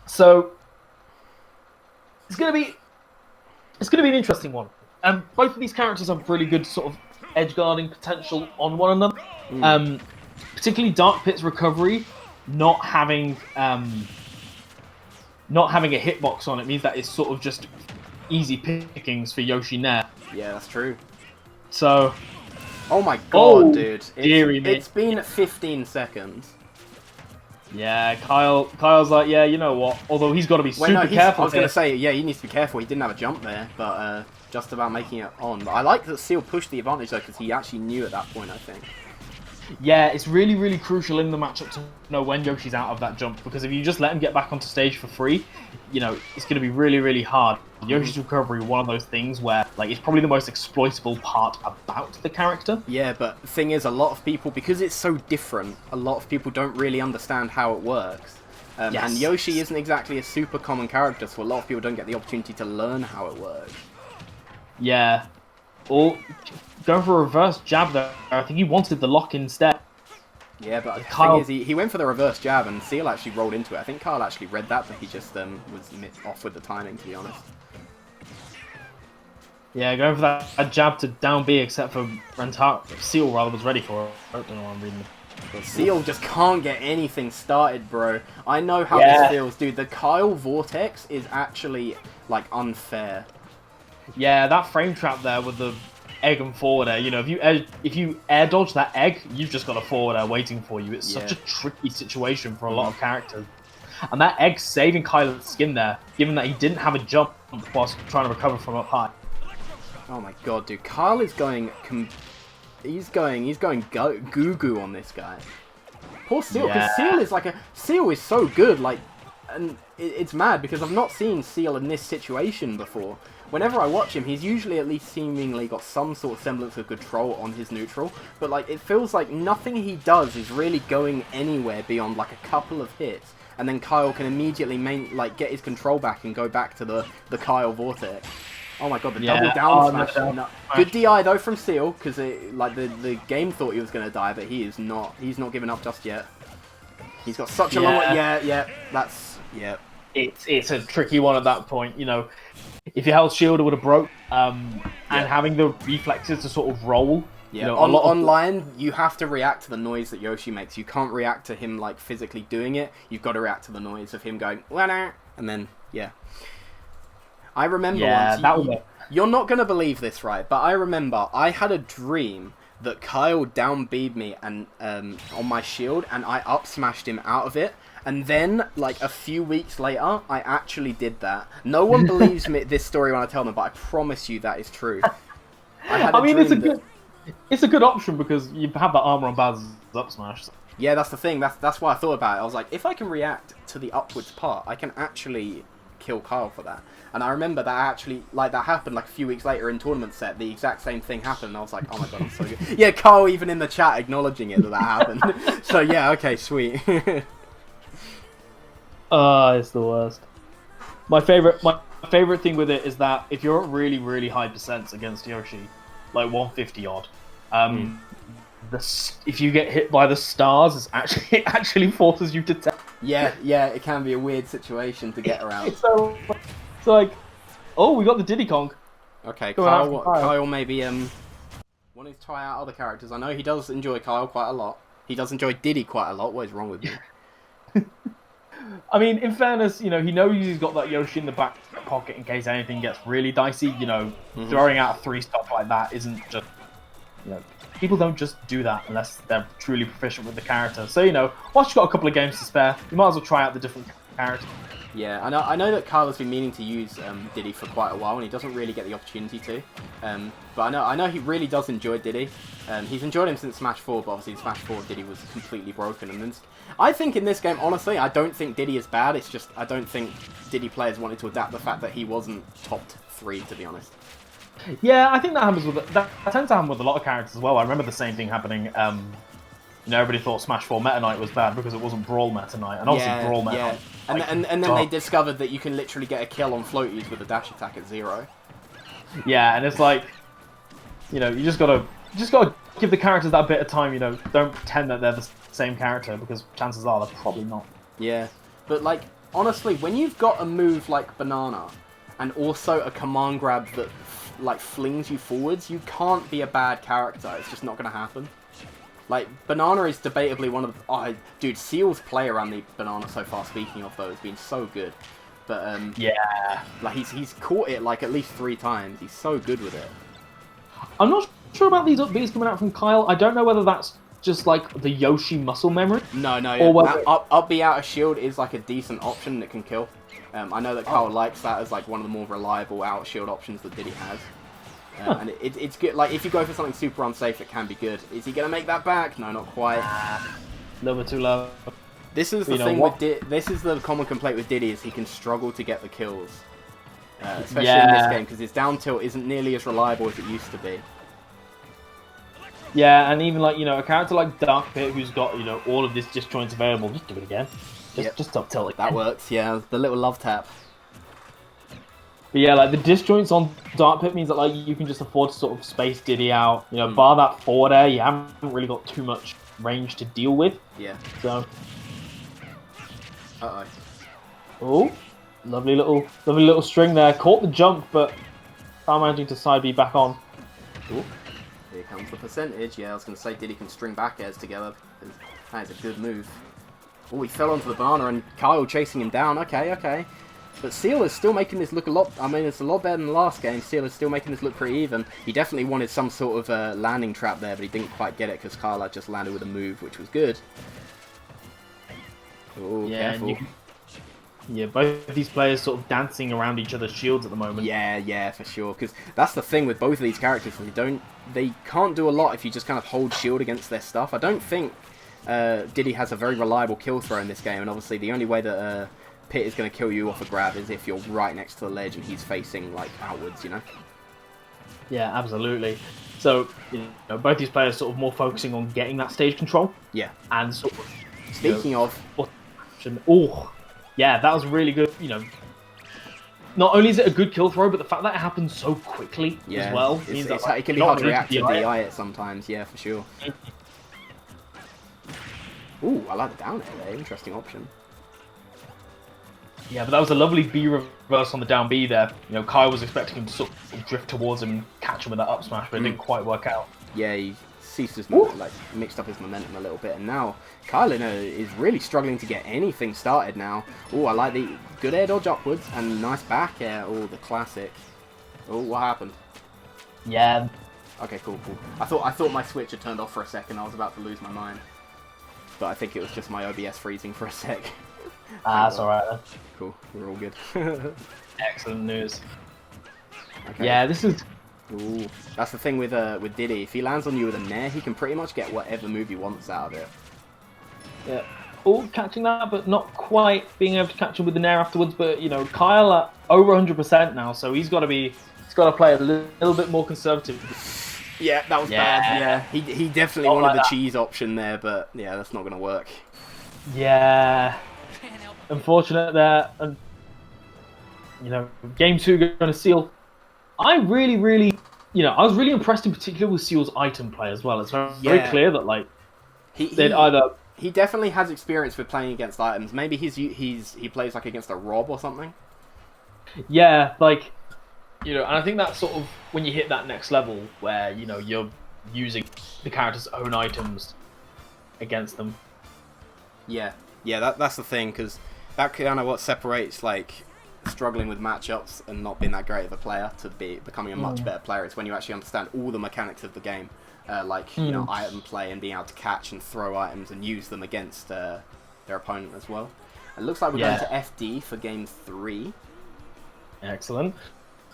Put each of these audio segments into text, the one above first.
So it's gonna be an interesting one. Both of these characters have really good sort of edge guarding potential on one another. Mm. Particularly Dark Pit's recovery, not having a hitbox on it means that it's sort of just easy pickings for Yoshi Nair. Yeah, that's true. So, oh my god, dude! Dearie me. It's been 15 seconds. Yeah, Kyle's like, yeah, you know what? Although he's got to be super careful. I was going to say, yeah, he needs to be careful. He didn't have a jump there, but just about making it on. But I like that Seal pushed the advantage, though, because he actually knew at that point, I think. Yeah, it's really, really crucial in the matchup to know when Yoshi's out of that jump, because if you just let him get back onto stage for free, you know, it's going to be really, really hard. Yoshi's recovery, one of those things where, like, it's probably the most exploitable part about the character. Yeah, but the thing is, a lot of people, because it's so different, a lot of people don't really understand how it works. Yes. And Yoshi isn't exactly a super common character, so a lot of people don't get the opportunity to learn how it works. Yeah. Or going for a reverse jab there. I think he wanted the lock instead. Yeah, but the thing is, he went for the reverse jab, and Seal actually rolled into it. I think Kyle actually read that, but he just was off with the timing, to be honest. Yeah, going for that jab to down B, except for Seal rather was ready for it. I don't know why I'm reading it. Seal just can't get anything started, bro. I know how this feels, dude. The Kyle Vortex is actually, like, unfair. Yeah, that frame trap there with the egg and forward air. You know, if you air dodge that egg, you've just got a forward air waiting for you. It's such a tricky situation for a lot of characters. And that egg saving Kyleth's skin there, given that he didn't have a jump whilst trying to recover from up high. Oh my god, dude. Kyle is going... He's going goo-goo on this guy. Poor Seal, because Seal is so good, like... And it's mad, because I've not seen Seal in this situation before. Whenever I watch him, he's usually at least seemingly got some sort of semblance of control on his neutral. But, like, it feels like nothing he does is really going anywhere beyond, like, a couple of hits. And then Kyle can immediately, get his control back and go back to the Kyle Vortex. Oh my god, the double down smash. No. Good DI though from Seal, because the game thought he was going to die, but he is not. He's not giving up just yet. He's got such a long way. Yeah. It's a tricky one at that point. You know, if your health shield would have broke, and having the reflexes to sort of roll. Yeah, you know, online, you have to react to the noise that Yoshi makes. You can't react to him, like, physically doing it. You've got to react to the noise of him going, and then, yeah. I remember once, you're not going to believe this, right? But I remember I had a dream that Kyle down B'd me and on my shield, and I up smashed him out of it. And then, like, a few weeks later, I actually did that. No one believes me this story when I tell them, but I promise you that is true. It's a good option because you have that armor on Baz's up smash. Yeah, that's the thing. That's why I thought about it. I was like, if I can react to the upwards part, I can actually kill Kyle for that. And I remember that actually, like, that happened like a few weeks later in tournament set. The exact same thing happened. And I was like, oh my god, I'm so good. Yeah, Kyle even in the chat acknowledging it that happened. So yeah, okay, sweet. It's the worst. My favorite thing with it is that if you're at really, really high percents against Yoshi, like 150 odd, if you get hit by the stars, it actually forces you to tap. Yeah, it can be a weird situation to get around. It's like, oh, we got the Diddy Kong. Okay, Kyle maybe wanting to try out other characters. I know he does enjoy Kyle quite a lot. He does enjoy Diddy quite a lot. What is wrong with me? I mean, in fairness, you know, he knows he's got that Yoshi in the back pocket in case anything gets really dicey. You know, throwing out a 3-stop like that isn't just, you know, people don't just do that unless they're truly proficient with the character. So, you know, once you've got a couple of games to spare, you might as well try out the different characters. Yeah, I know that Kyle has been meaning to use Diddy for quite a while, and he doesn't really get the opportunity to. But I know he really does enjoy Diddy. He's enjoyed him since Smash 4, but obviously in Smash 4 Diddy was completely broken. And I think in this game, honestly, I don't think Diddy is bad. It's just I don't think Diddy players wanted to adapt the fact that he wasn't top 3, to be honest. Yeah, I think that happens that tends to happen with a lot of characters as well. I remember the same thing happening. You know, everybody thought Smash 4 Meta Knight was bad because it wasn't Brawl Meta Knight, and obviously Brawl Meta Knight. And then they discovered that you can literally get a kill on floaties with a dash attack at 0. Yeah, and it's like, you know, you just gotta give the characters that bit of time. You know, don't pretend that they're the same character because chances are they're probably not. Yeah, but like honestly, when you've got a move like Banana, and also a command grab that like flings you forwards, you can't be a bad character. It's just not going to happen. Like, Banana is debatably one of the... Oh, dude, Seal's play around the Banana so far, speaking of, though, has been so good. But, yeah. Like, he's caught it, like, at least 3 times. He's so good with it. I'm not sure about these up Bs coming out from Kyle. I don't know whether that's just, like, the Yoshi muscle memory. No, or whether... up B out of shield is, like, a decent option that can kill. I know that Kyle likes that as, like, one of the more reliable out shield options that Diddy has. And it's good. Like, if you go for something super unsafe, it can be good. Is he going to make that back? No, not quite. A little bit too low. This is the thing with this is the common complaint with Diddy, is he can struggle to get the kills. Especially in this game, because his down tilt isn't nearly as reliable as it used to be. Yeah, and even, like, a character like Dark Pit, who's got, all of this disjoints available, just do it again. Just up tilt again. That works, yeah. The little love tap. But yeah, like, the disjoints on Dark Pit means that, like, you can just afford to sort of space Diddy out. Bar that forward air, you haven't really got too much range to deal with. Yeah. So. Uh-oh. Oh, lovely little string there. Caught the jump, but not managing to side B back on. Ooh. Here comes the percentage. Yeah, I was going to say Diddy can string back airs together. That is a good move. Oh, he fell onto the banana and Kyle chasing him down. Okay. But Seal is still making this look a lot... I mean, it's a lot better than the last game. Seal is still making this look pretty even. He definitely wanted some sort of landing trap there, but he didn't quite get it because Kyle had just landed with a move, which was good. Oh, yeah, careful. Yeah, both of these players sort of dancing around each other's shields at the moment. Yeah, for sure. Because that's the thing with both of these characters. They can't do a lot if you just kind of hold shield against their stuff. I don't think Diddy has a very reliable kill throw in this game, and obviously the only way that Pit is going to kill you off a grab is if you're right next to the ledge and he's facing, like, outwards, Yeah, absolutely. So, both these players sort of more focusing on getting that stage control. Yeah. And sort of... Speaking of... Oh, yeah, that was really good, Not only is it a good kill throw, but the fact that it happens so quickly as well. It can be hard to react to DI it sometimes, yeah, for sure. Ooh, I like the down air there. Interesting option. Yeah, but that was a lovely B reverse on the down B there. Kyle was expecting him to sort of drift towards him and catch him with that up smash, but it didn't quite work out. Yeah, he ceased his momentum, like mixed up his momentum a little bit, and now Kyle is really struggling to get anything started now. Oh, I like the good air dodge upwards and nice back air. Oh, the classic. Oh, what happened? Yeah. Okay, cool. I thought my switch had turned off for a second. I was about to lose my mind, but I think it was just my OBS freezing for a sec. That's alright then. Cool, we're all good. Excellent news. Okay. Yeah, this is... Ooh, that's the thing with Diddy. If he lands on you with a nair, he can pretty much get whatever move he wants out of it. Yeah. Oh, catching that, but not quite being able to catch him with the nair afterwards. But, Kyle at over 100% now, so he's got to play a little bit more conservative. Yeah, that was bad. Yeah, he definitely wanted the cheese option there, but yeah, that's not going to work. Yeah. Unfortunate there. And, game 2 going to Seal. I really, I was really impressed in particular with Seal's item play as well. It's very clear that, like, he definitely has experience with playing against items. Maybe he plays, like, against a Rob or something. Yeah, like, and I think that's sort of when you hit that next level where, you're using the character's own items against them. Yeah, that's the thing, because that kind of what separates, like, struggling with matchups and not being that great of a player to becoming a much better player. It's when you actually understand all the mechanics of the game, like item play and being able to catch and throw items and use them against their opponent as well. It looks like we're going to FD for game 3. Excellent.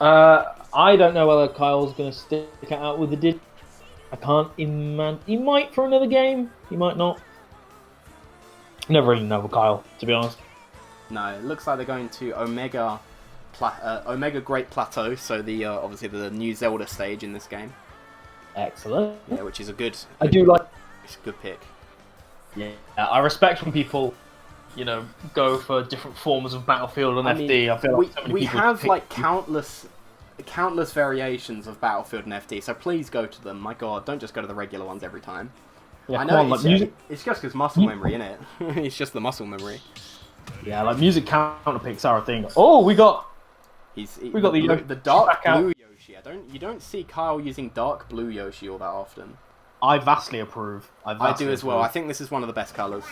I don't know whether Kyle's going to stick it out with the Diddy. I can't imagine. He might for another game. He might not. Never really know with Kyle, to be honest. No, it looks like they're going to Omega Great Plateau, so the obviously the new Zelda stage in this game. Excellent. Yeah, which is a good. I do like. It's a good pick. Yeah, I respect when people, go for different forms of Battlefield and FD. I feel like so many we people have like countless variations of Battlefield and FD, so please go to them. My God, don't just go to the regular ones every time. Yeah, I know it's just because muscle memory, innit? It's just the muscle memory. Yeah, like music counter picks are a thing. Oh, we got We got the dark blue Yoshi. You don't see Kyle using dark blue Yoshi all that often. I vastly approve. I do as well. I think this is one of the best colors.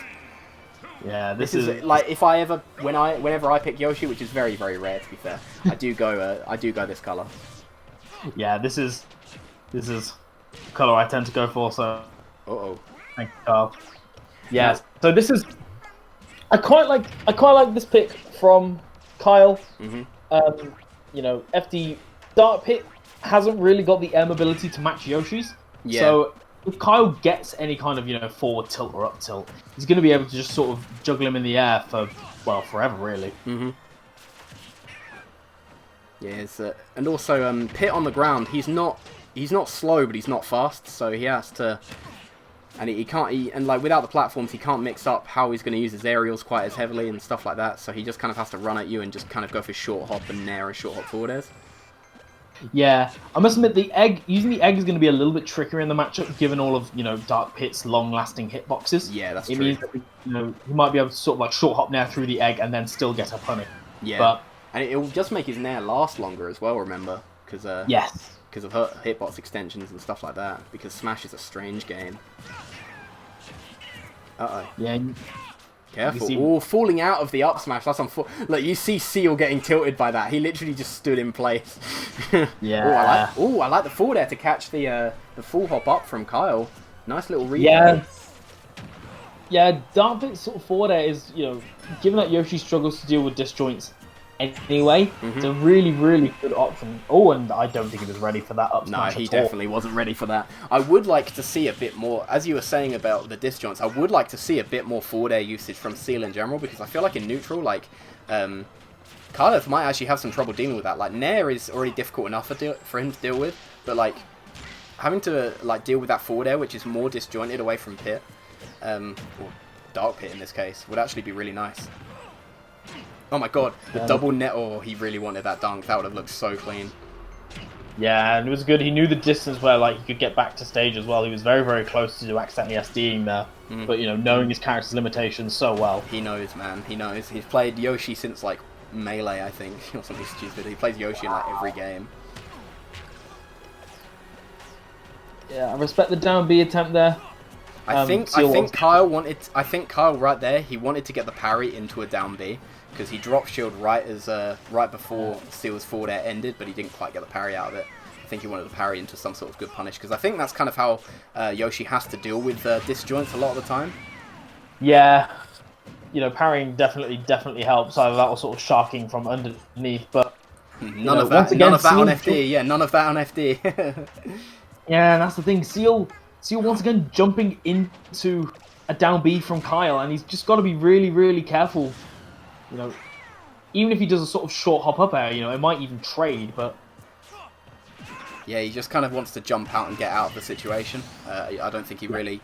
Yeah, this is like whenever I pick Yoshi, which is very very rare to be fair, I do go this color. Yeah, this is the color I tend to go for. So. Thank you, Carl. Yeah. So this is. I quite like this pick from Kyle. You know, FD Dark Pit hasn't really got the M ability to match Yoshi's. Yeah. So if Kyle gets any kind of forward tilt or up tilt, he's going to be able to just sort of juggle him in the air for forever really. Yes, and also Pit on the ground. He's not slow, but he's not fast. So he has to. And he can't, and like without the platforms, he can't mix up how he's going to use his aerials quite as heavily and stuff like that. So he just kind of has to run at you and just kind of go for short hop and nair short hop forward airs. Yeah, I must admit using the egg is going to be a little bit trickier in the matchup, given all of Dark Pit's long-lasting hitboxes. Yeah, that's true. It means that he might be able to sort of like short hop nair through the egg and then still get a punish. Yeah, and it will just make his nair last longer as well. Remember, because yes, because of her hitbox extensions and stuff like that. Because Smash is a strange game. Yeah. Careful. Oh, falling out of the up smash. That's Look, you see Seal getting tilted by that. He literally just stood in place. Yeah. I like the forward air to catch the full hop up from Kyle. Nice little read. Yeah. Yeah, Dark Pit's sort of forward air is, given that Yoshi struggles to deal with disjoints anyway, it's a really, really good option. Oh, and I don't think he was ready for that up smash. No, he definitely wasn't ready for that. I would like to see a bit more, as you were saying about the disjoints, I would like to see a bit more forward air usage from Seal in general, because I feel like in neutral, Kyleth might actually have some trouble dealing with that. Like, Nair is already difficult enough for him to deal with, but like, having to deal with that forward air, which is more disjointed away from Pit, or Dark Pit in this case, would actually be really nice. Oh my god, the double net. Oh, he really wanted that dunk. That would have looked so clean. Yeah, and it was good. He knew the distance where he could get back to stage as well. He was very, very close to accidentally SDing there. But, knowing his character's limitations so well. He knows, man. He knows. He's played Yoshi since, Melee, I think, or something stupid. He plays Yoshi in, every game. Yeah, I respect the down B attempt there. I think Kyle right there, he wanted to get the parry into a down B. Because he dropped shield right before Seal's forward air ended, but he didn't quite get the parry out of it. I think he wanted to parry into some sort of good punish, because I think that's kind of how Yoshi has to deal with disjoints a lot of the time. Yeah, parrying definitely helps. Either that or sort of sharking from underneath, but none of that on FD. Yeah, none of that on FD. Yeah, and that's the thing. Seal once again jumping into a down B from Kyle, and he's just got to be really, really careful. Even if he does a sort of short hop up air, it might even trade, but... Yeah, he just kind of wants to jump out and get out of the situation. I don't think he really...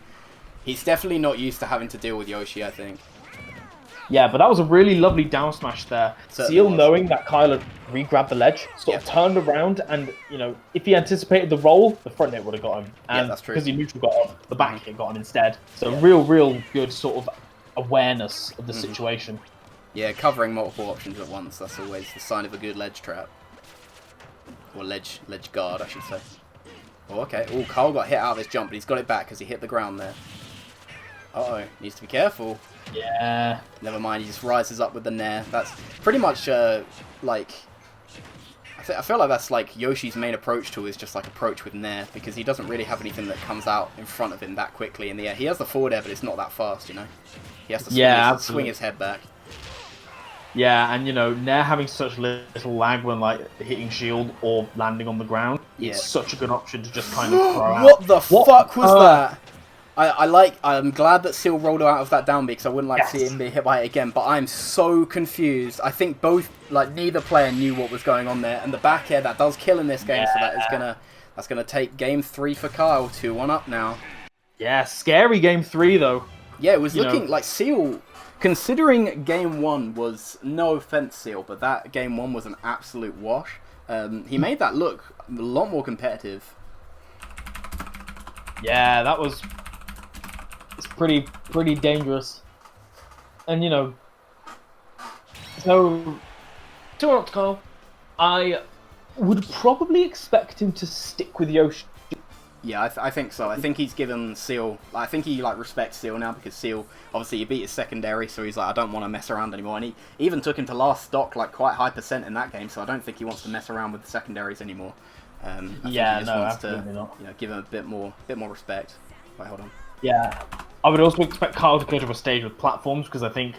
He's definitely not used to having to deal with Yoshi, I think. Yeah, but that was a really lovely down smash there. Seal, knowing that Kyle had re-grabbed the ledge, sort of turned around, and, if he anticipated the roll, the front hit would have got him. And that's true. Because he neutral got off, the back hit got him instead. So real good sort of awareness of the situation. Yeah, covering multiple options at once, that's always the sign of a good ledge trap. Or ledge guard, I should say. Oh, okay. Oh, Kyle got hit out of his jump, but he's got it back because he hit the ground there. Uh-oh, needs to be careful. Yeah. Never mind, he just rises up with the nair. That's pretty much, I feel like that's Yoshi's main approach to is just approach with nair, because he doesn't really have anything that comes out in front of him that quickly in the air. He has the forward air, but it's not that fast, He has to swing his head back. Yeah, and Nair having such little lag when hitting shield or landing on the ground, it's such a good option to just kind of throw out. What the fuck was that? I'm glad that Seal rolled out of that down B, because I wouldn't like to see him be hit by it again, but I'm so confused. I think neither player knew what was going on there, and the back air that does kill in this game, so that's gonna take game 3 for Kyle, 2-1 up now. Yeah, scary game 3 though. Yeah, it was looking like Seal. Considering game 1 was, no offense Seal, but that game 1 was an absolute wash. He made that look a lot more competitive. Yeah, it's pretty dangerous. And So, to an Kyle, I would probably expect him to stick with Yoshi. Yeah, I think so. I think he's given Seal... I think he, like, respects Seal now, because Seal, obviously, he beat his secondary, so he's like, I don't want to mess around anymore. And he even took him to last stock, like, quite high percent in that game, so I don't think he wants to mess around with the secondaries anymore. I think he just wants to, not. you know, give him a bit more respect. Wait, hold on. Yeah. I would also expect Kyle to go to a stage with platforms, because I think,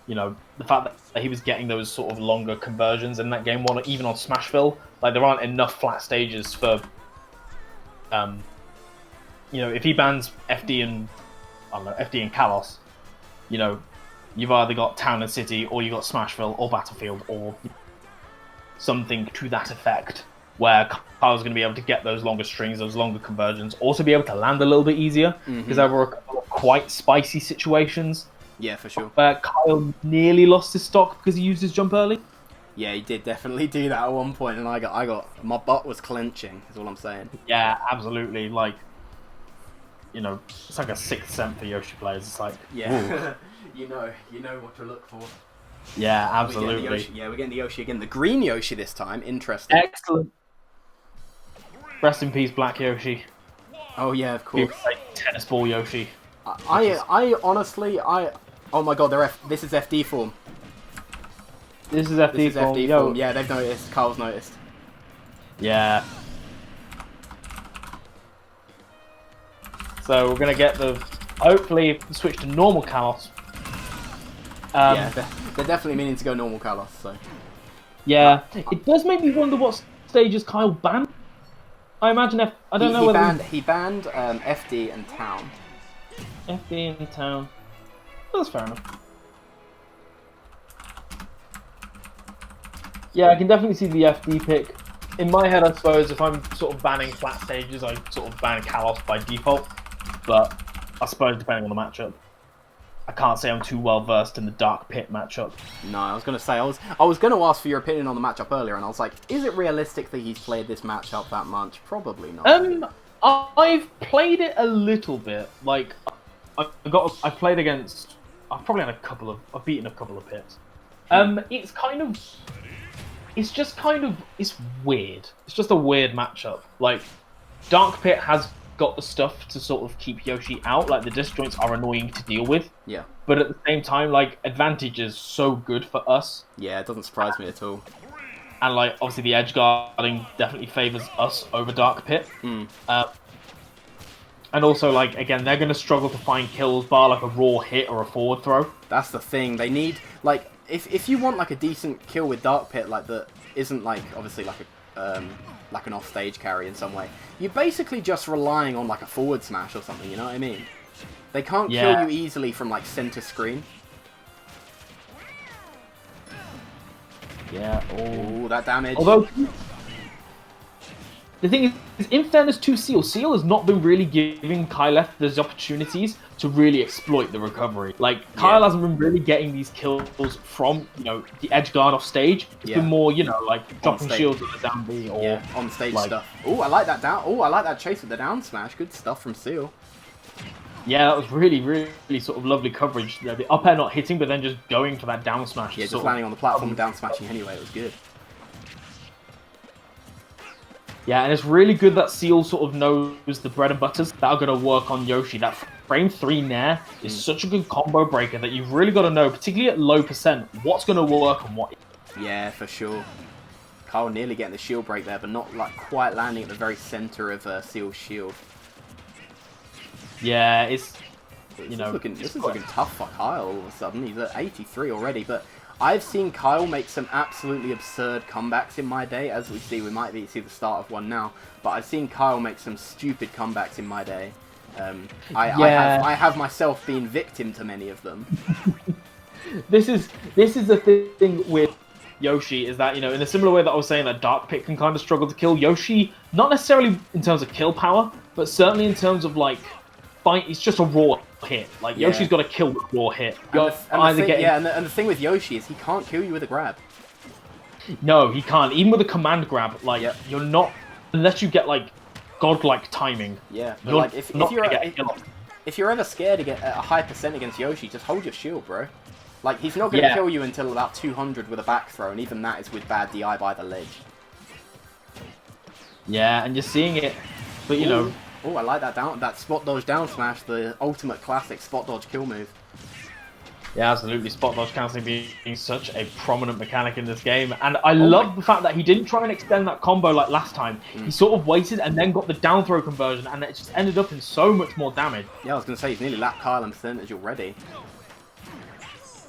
you know, the fact that he was getting those sort of longer conversions in that game, one even on Smashville, like, there aren't enough flat stages for... you know, if he bans FD and Kylethh, you know, you've either got Town and City, or you got Smashville, or Battlefield, or something to that effect, where Kyle's going to be able to get those longer strings, those longer conversions, also be able to land a little bit easier, because there were a couple of quite spicy situations. Yeah, for sure. Where Kyle nearly lost his stock because he used his jump early. Yeah, he did definitely do that at one point, and I got my butt was clenching. Is all I'm saying. Yeah, absolutely. Like, you know, it's like a sixth sense for Yoshi players. It's like, yeah, you know what to look for. Yeah, absolutely. We're getting the Yoshi again. The green Yoshi this time. Interesting. Excellent. Rest in peace, Black Yoshi. Oh yeah, of course. Like tennis ball Yoshi. I honestly, oh my god, this is FD form. This is FD form. Yeah, they've noticed. Kyle's noticed. Yeah. So we're gonna get the hopefully switch to normal Kyleths. Yeah, they're definitely meaning to go normal Kyleths. So. Yeah, it does make me wonder what stages Kyle banned. I imagine I don't know whether he banned FD and Town. FD and Town. That's fair enough. Yeah, I can definitely see the FD pick. In my head, I suppose, if I'm sort of banning flat stages, I sort of ban Kyleths by default. But I suppose depending on the matchup. I can't say I'm too well versed in the Dark Pit matchup. No, I was going to say, I was going to ask for your opinion on the matchup earlier, and I was like, is it realistic that he's played this matchup that much? Probably not. I've played it a little bit. Like, I played against. I've probably had I've beaten a couple of pits. It's weird. It's just a weird matchup. Like, Dark Pit has got the stuff to sort of keep Yoshi out. Like, the disjoints are annoying to deal with. Yeah. But at the same time, like, advantage is so good for us. Yeah, it doesn't surprise me at all. And, like, obviously the edge guarding definitely favours us over Dark Pit. And also, like, again, they're going to struggle to find kills bar, like, a raw hit or a forward throw. That's the thing. They need, like, if you want, like, a decent kill with Dark Pit, like, that isn't, like, obviously, like, like an off-stage carry in some way, you're basically just relying on, like, a forward smash or something, you know what I mean? They can't kill you easily from, like, center screen. Yeah. Oh, that damage. Although, the thing is, in fairness to Seal has not been really giving Kyleth those opportunities to really exploit the recovery. Like, Kyle hasn't been really getting these kills from, you know, the edge guard off stage. It's been more, you know, like, dropping shields with the down B or... on stage stuff. Oh, I like that down. Oh, I like that chase with the down smash. Good stuff from Seal. Yeah, that was really, really sort of lovely coverage. You know, the up air not hitting, but then just going for that down smash. Yeah, just landing on the platform and down smashing anyway. It was good. Yeah, and it's really good that Seal sort of knows the bread and butters that are going to work on Yoshi. That frame 3 nair is such a good combo breaker that you've really got to know, particularly at low percent, what's going to work and what isn't. Yeah, for sure. Kyle nearly getting the shield break there, but not like quite landing at the very center of Seal's shield. Yeah, it's... This is looking tough for Kyle all of a sudden. He's at 83 already, but I've seen Kyle make some absolutely absurd comebacks in my day. As we see, we might see the start of one now, but I've seen Kyle make some stupid comebacks in my day. I have myself been victim to many of them. This is the thing with Yoshi, is that, you know, in a similar way that I was saying that Dark Pit can kind of struggle to kill, Yoshi, not necessarily in terms of kill power, but certainly in terms of, like, it's just a raw hit. Like, Yoshi's got to kill the raw hit. And the thing with Yoshi is he can't kill you with a grab. No, he can't. Even with a command grab, like, you're not... Unless you get, like, godlike timing. Yeah, but, like, if you're ever scared to get a high percent against Yoshi, just hold your shield, bro. Like, he's not going to kill you until about 200 with a back throw, and even that is with bad DI by the ledge. Yeah, and you're seeing it, but you know... Oh, I like that spot dodge down smash, the ultimate classic spot dodge kill move. Yeah, absolutely. Spot dodge cancelling being such a prominent mechanic in this game. And I love the fact that he didn't try and extend that combo like last time. He sort of waited and then got the down throw conversion, and it just ended up in so much more damage. Yeah, I was going to say, he's nearly lapped Kyle in percentage already.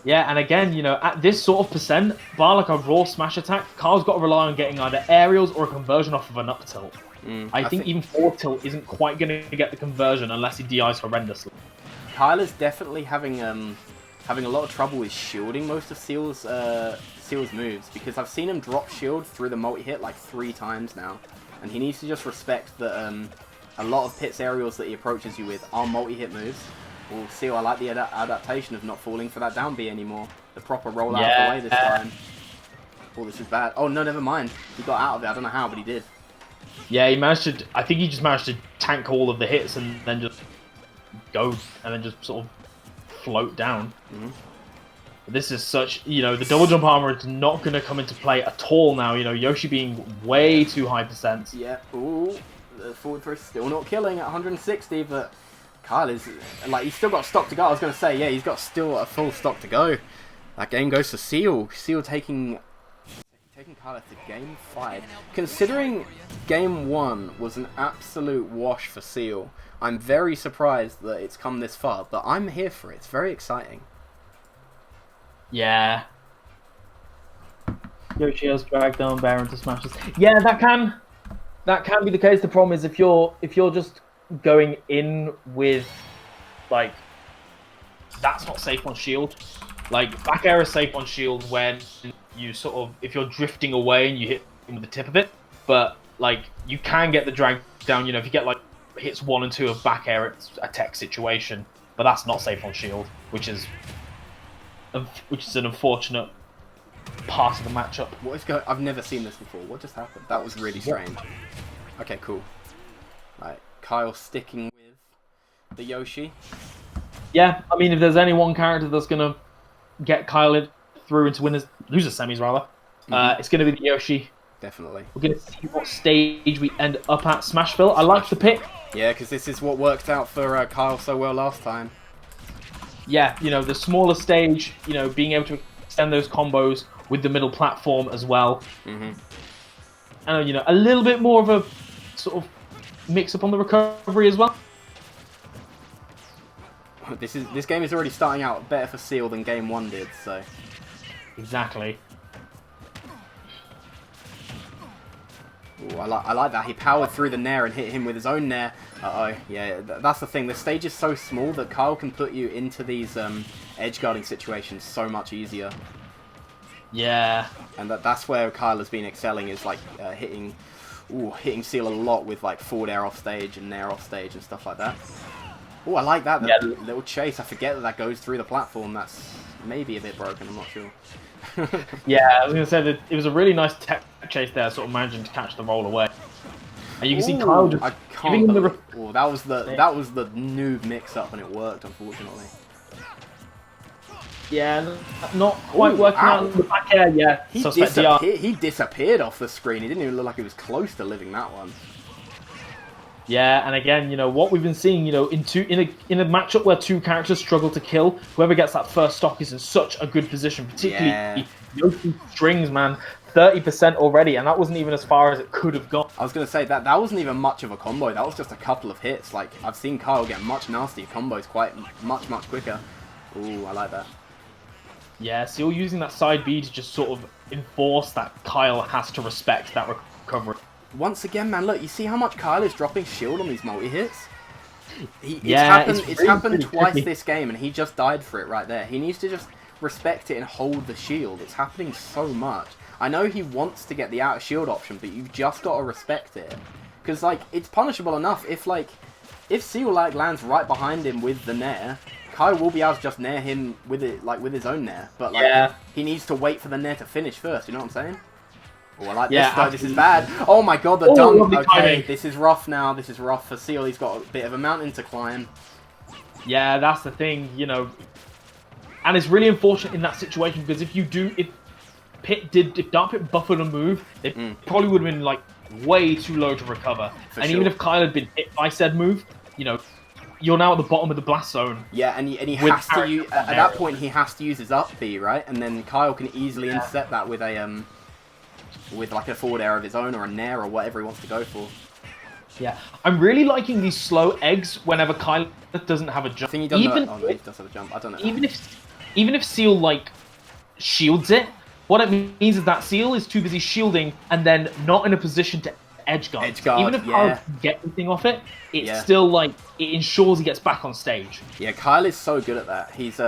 Yeah, and again, you know, at this sort of percent, bar like a raw smash attack, Kyle's got to rely on getting either aerials or a conversion off of an up tilt. I think even forward tilt isn't quite going to get the conversion unless he DIs horrendously. Kyle is definitely having a lot of trouble with shielding most of Seal's moves, because I've seen him drop shield through the multi-hit like 3 times now, and he needs to just respect that a lot of Pit's aerials that he approaches you with are multi-hit moves. Well, Seal, I like the adaptation of not falling for that down B anymore. The proper roll out of the way this time. Oh, this is bad. Oh, no, never mind. He got out of it. I don't know how, but he did. Yeah, he managed to... I think he just managed to tank all of the hits and then just go and then just sort of float down. This is such... You know, the double jump armor is not going to come into play at all now. You know, Yoshi being way too high percent. Yeah. Ooh, the forward throw still not killing at 160, but... Kyle is, like, he's still got stock to go. I was going to say, yeah, he's got still a full stock to go. That game goes to Seal. Seal taking Kylethh to game 5. Considering game 1 was an absolute wash for Seal, I'm very surprised that it's come this far, but I'm here for it. It's very exciting. Yeah. Yoshi has dragged down Baron to smashes. Yeah, that can be the case. The problem is if you're just going in with, like, that's not safe on shield. Like, back air is safe on shield when you sort of, if you're drifting away and you hit him with the tip of it, but, like, you can get the drag down, you know, if you get, like, hits 1 and 2 of back air, it's a tech situation, but that's not safe on shield, which is an unfortunate part of the matchup. What is going? I've never seen this before. What just happened? That was really strange. Okay, cool. Right. Kyle sticking with the Yoshi. Yeah, I mean, if there's any one character that's going to get Kyle through into loser semis, rather, it's going to be the Yoshi. Definitely. We're going to see what stage we end up at. Smashville, I like the pick. Yeah, because this is what worked out for Kyle so well last time. Yeah, you know, the smaller stage, you know, being able to extend those combos with the middle platform as well. And, you know, a little bit more of a sort of mix up on the recovery as well. This game is already starting out better for Seal than game 1 did, so... Exactly. Ooh, I like that. He powered through the Nair and hit him with his own Nair. Uh-oh. Yeah, that's the thing. The stage is so small that Kyle can put you into these edge guarding situations so much easier. Yeah. And that's where Kyle has been excelling, is like hitting Seal a lot with like forward air off stage and Nair off stage and stuff like that. Oh, I like that. The little chase. I forget that goes through the platform. That's maybe a bit broken. I'm not sure. Yeah, I was going to say that it was a really nice tech chase there, sort of managing to catch the roll away. And you can see Kyle just giving him the... Oh, that was the noob mix-up, and it worked, unfortunately. Yeah, not quite working out in the back air, yeah. He disappeared off the screen. He didn't even look like he was close to living that one. Yeah, and again, you know, what we've been seeing, you know, in a matchup where 2 characters struggle to kill, whoever gets that first stock is in such a good position, particularly Yoshi strings, man. 30% already, and that wasn't even as far as it could have gone. I was going to say, that wasn't even much of a combo. That was just a couple of hits. Like, I've seen Kyle get much nastier combos quite much quicker. Ooh, I like that. Yeah, Seal using that side B to just sort of enforce that Kyle has to respect that recovery. Once again, man, look, you see how much Kyle is dropping shield on these multi-hits? It's happened twice this game, and he just died for it right there. He needs to just respect it and hold the shield. It's happening so much. I know he wants to get the out of shield option, but you've just got to respect it. Because, like, it's punishable enough if Seal, like, lands right behind him with the Nair, Kyle will be able to just Nair him with it, like, with his own Nair. But, like, he needs to wait for the Nair to finish first, you know what I'm saying? Oh, I like this though. This is bad. Oh my god, the dunk. Okay, this is rough now. This is rough for Seal. He's got a bit of a mountain to climb. Yeah, that's the thing, you know. And it's really unfortunate in that situation because if Dark Pit buffered a move, it probably would have been like way too low to recover. Even if Kyle had been hit by said move, you know, you're now at the bottom of the blast zone. Yeah, and he has to use, at that point he has to use his up B, right? And then Kyle can easily intercept that with a with like a forward air of his own or a nair or whatever he wants to go for. Yeah, I'm really liking these slow eggs whenever Kyle doesn't have a jump. I think he does oh, no, he does have a jump. I don't know. Even if Seal like shields it, what it means is that Seal is too busy shielding and then not in a position to edge guard. Even if Kyle can get anything off it, it's still like it ensures he gets back on stage. Yeah, Kyle is so good at that. He's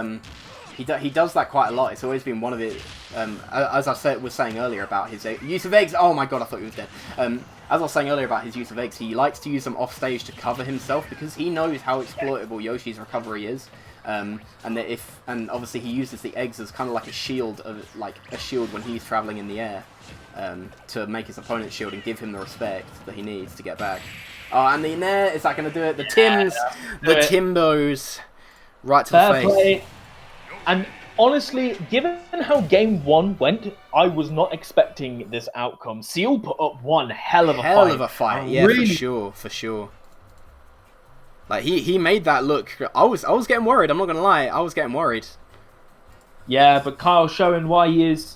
he does that quite a lot. It's always been one of the as I was saying earlier about his use of eggs. Oh my god, I thought he was dead. As I was saying earlier about his use of eggs, he likes to use them off stage to cover himself because he knows how exploitable Yoshi's recovery is. And obviously he uses the eggs as kind of like a shield when he's traveling in the air, to make his opponent's shield and give him the respect that he needs to get back. Oh, and the nair, is that going to do it? The Timbos, right to the face. Play. And honestly, given how game 1 went, I was not expecting this outcome. Seal put up one hell of a fight. Yeah, really... for sure. Like he made that look. I was getting worried. I'm not gonna lie. I was getting worried. Yeah, but Kyle showing why he is